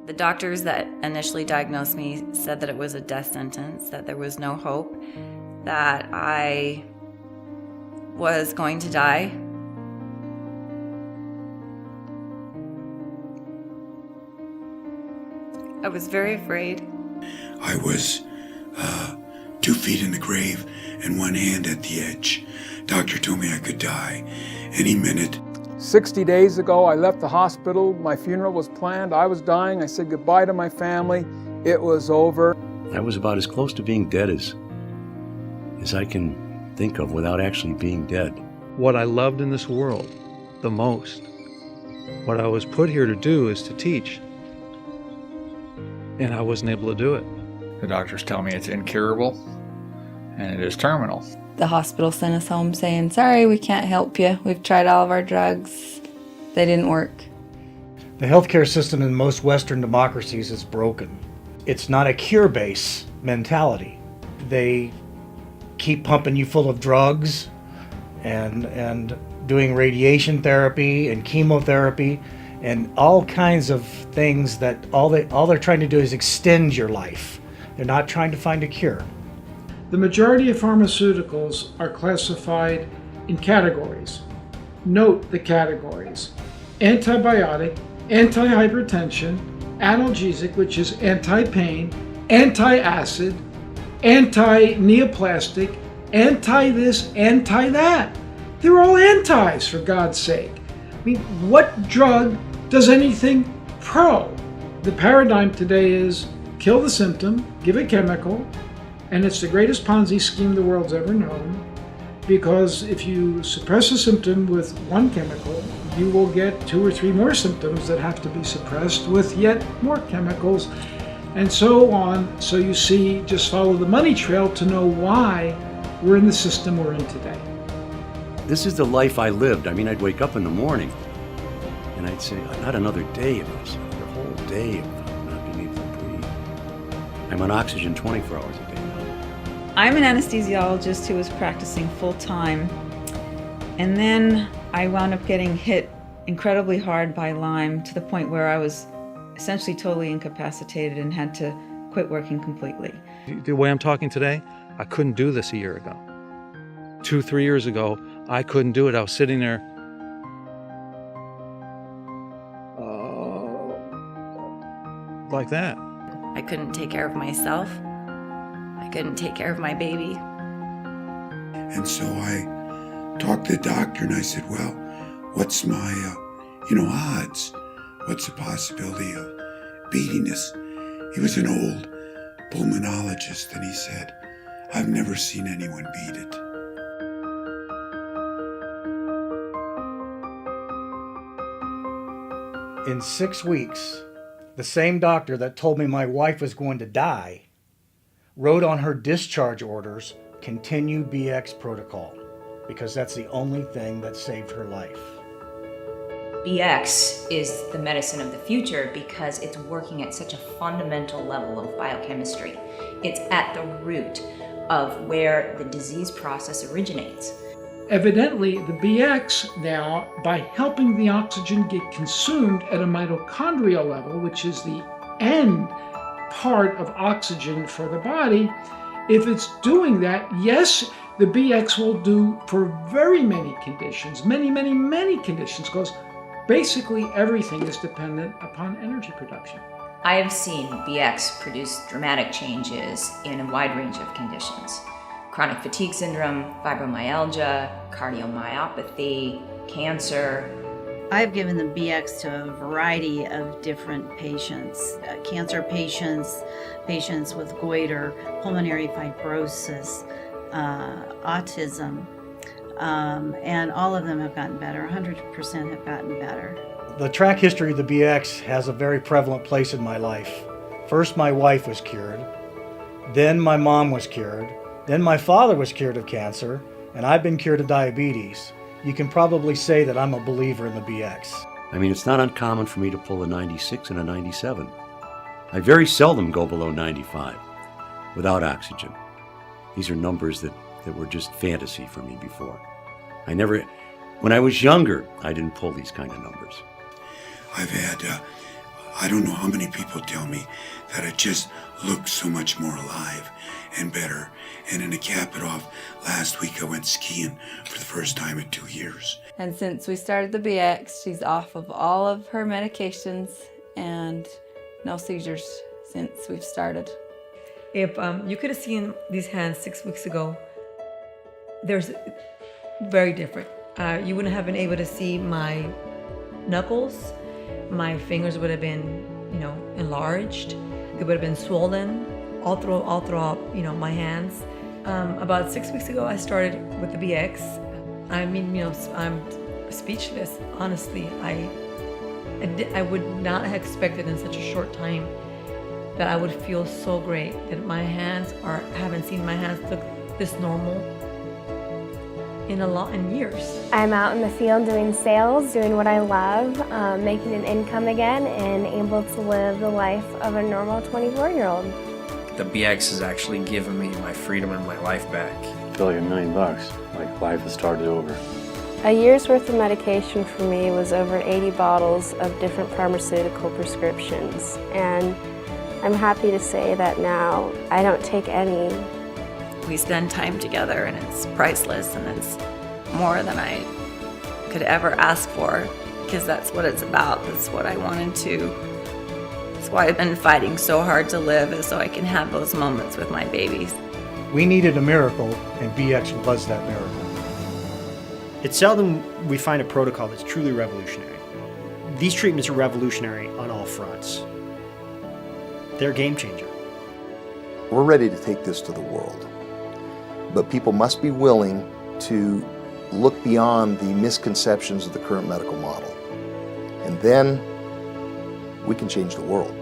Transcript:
The doctors that initially diagnosed me said that it was a death sentence, that there was no hope, that I was going to die. I was very afraid. I was 2 feet in the grave and 1 hand at the edge. Doctor told me I could die any minute. 60 days ago, I left the hospital. My funeral was planned. I was dying. I said goodbye to my family. It was over. I was about as close to being dead as I can think of without actually being dead. What I loved in this world the most, what I was put here to do, is to teach. And I wasn't able to do it. The doctors tell me it's incurable and it is terminal. The hospital sent us home saying, sorry, we can't help you. We've tried all of our drugs. They didn't work. The healthcare system in most Western democracies is broken. It's not a cure-based mentality. They keep pumping you full of drugs and doing radiation therapy and chemotherapy and all kinds of things that all they're trying to do is extend your life. They're not trying to find a cure. The majority of pharmaceuticals are classified in categories. Note the categories: antibiotic, anti-hypertension, analgesic, which is anti-pain, anti-acid, anti-neoplastic, anti-this, anti-that. They're all antis, for God's sake. I mean, what drug does anything pro? The paradigm today is kill the symptom, give a chemical, and it's the greatest Ponzi scheme the world's ever known, because if you suppress a symptom with one chemical, you will get 2 or 3 more symptoms that have to be suppressed with yet more chemicals, and so on. So you see, just follow the money trail to know why we're in the system we're in today. This is the life I lived. I mean, I'd wake up in the morning and I'd say, not another day of this, another whole day of not being able to breathe. I'm on oxygen 24 hours a day now. I'm an anesthesiologist who was practicing full-time, and then I wound up getting hit incredibly hard by Lyme to the point where I was essentially totally incapacitated and had to quit working completely. The way I'm talking today, I couldn't do this a year ago. 2-3 years ago, I couldn't do it. I was sitting there like that. I couldn't take care of myself. I couldn't take care of my baby. And so I talked to the doctor and I said, well, what's my, odds? What's the possibility of beating this? He was an old pulmonologist and he said, I've never seen anyone beat it. In 6 weeks, the same doctor that told me my wife was going to die wrote on her discharge orders, continue BX protocol, because that's the only thing that saved her life. BX is the medicine of the future because it's working at such a fundamental level of biochemistry. It's at the root of where the disease process originates. Evidently, the BX now, by helping the oxygen get consumed at a mitochondrial level, which is the end part of oxygen for the body, if it's doing that, yes, the BX will do for very many conditions, many conditions, because basically everything is dependent upon energy production. I have seen BX produce dramatic changes in a wide range of conditions. Chronic fatigue syndrome, fibromyalgia, cardiomyopathy, cancer. I've given the BX to a variety of different patients, cancer patients, patients with goiter, pulmonary fibrosis, autism, and all of them have gotten better. 100% have gotten better. The track history of the BX has a very prevalent place in my life. First, my wife was cured. Then my mom was cured. Then my father was cured of cancer, and I've been cured of diabetes. You can probably say that I'm a believer in the BX. I mean, it's not uncommon for me to pull a 96 and a 97. I very seldom go below 95 without oxygen. These are numbers that were just fantasy for me before. When I was younger, I didn't pull these kind of numbers. I've had I don't know how many people tell me that I just look so much more alive and better. And then to cap it off, last week I went skiing for the first time in 2 years. And since we started the BX, she's off of all of her medications and no seizures since we've started. If you could have seen these hands 6 weeks ago, there's very different. You wouldn't have been able to see my knuckles. My fingers would have been, enlarged. They would have been swollen all throughout, my hands. About 6 weeks ago, I started with the BX. I mean, I'm speechless. Honestly, I would not have expected in such a short time that I would feel so great. That my hands haven't seen my hands look this normal in years. I'm out in the field doing sales, doing what I love, making an income again, and able to live the life of a normal 24-year-old. The BX has actually given me my freedom and my life back. I feel like $1 million. Like life has started over. A year's worth of medication for me was over 80 bottles of different pharmaceutical prescriptions, and I'm happy to say that now I don't take any. We spend time together and it's priceless, and it's more than I could ever ask for, because that's what it's about. That's what I wanted to. That's why I've been fighting so hard to live, is so I can have those moments with my babies. We needed a miracle, and BX was that miracle. It's seldom we find a protocol that's truly revolutionary. These treatments are revolutionary on all fronts. They're a game changer. We're ready to take this to the world. But people must be willing to look beyond the misconceptions of the current medical model. And then we can change the world.